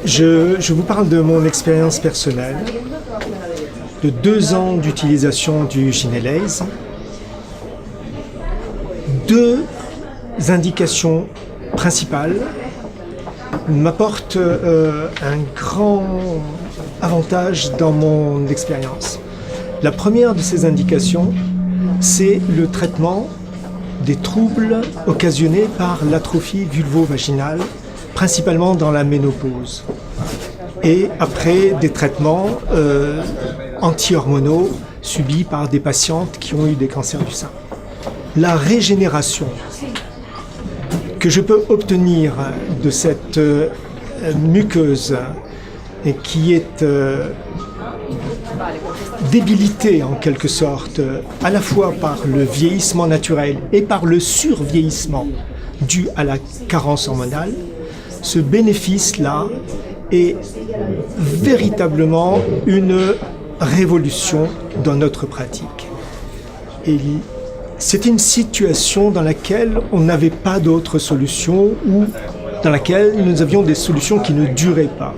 Je vous parle de mon expérience personnelle, de 2 ans d'utilisation du Ginelase. 2 indications principales m'apportent un grand avantage dans mon expérience. La première de ces indications, c'est le traitement des troubles occasionnés par l'atrophie vulvo-vaginale, principalement dans la ménopause, et après des traitements anti-hormonaux subis par des patientes qui ont eu des cancers du sein. La régénération que je peux obtenir de cette muqueuse et qui est débilitée en quelque sorte à la fois par le vieillissement naturel et par le survieillissement dû à la carence hormonale, ce bénéfice-là est véritablement une révolution dans notre pratique. Et c'est une situation dans laquelle on n'avait pas d'autre solution ou dans laquelle nous avions des solutions qui ne duraient pas.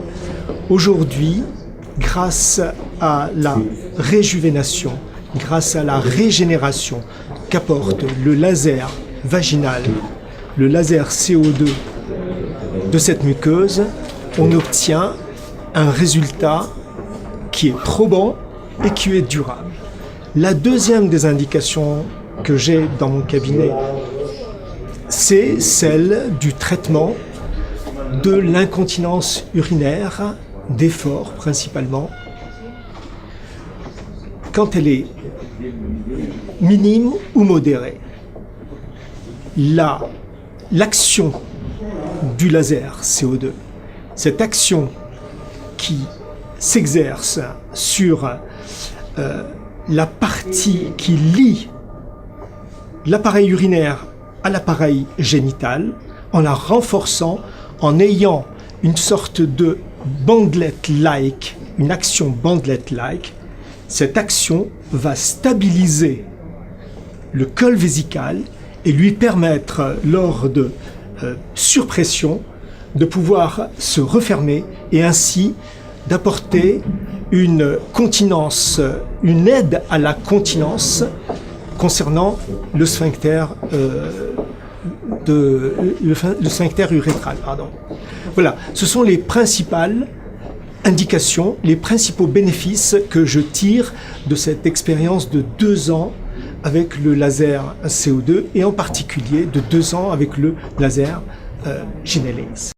Aujourd'hui, grâce à la réjuvénation, grâce à la régénération qu'apporte le laser vaginal, le laser CO2 de cette muqueuse, on obtient un résultat qui est probant et qui est durable. La deuxième des indications que j'ai dans mon cabinet, c'est celle du traitement de l'incontinence urinaire, d'effort principalement, quand elle est minime ou modérée. L'action du laser CO2, cette action qui s'exerce sur la partie qui lie l'appareil urinaire à l'appareil génital, en la renforçant, en ayant une sorte de bandelette-like, une action bandelette-like, cette action va stabiliser le col vésical et lui permettre, lors de surpression, de pouvoir se refermer et ainsi d'apporter une continence, une aide à la continence concernant le sphincter, le sphincter urétral. Voilà, ce sont les principales indications, les principaux bénéfices que je tire de cette expérience de 2 ans avec le laser CO2 et en particulier de 2 ans avec le laser Ginelase.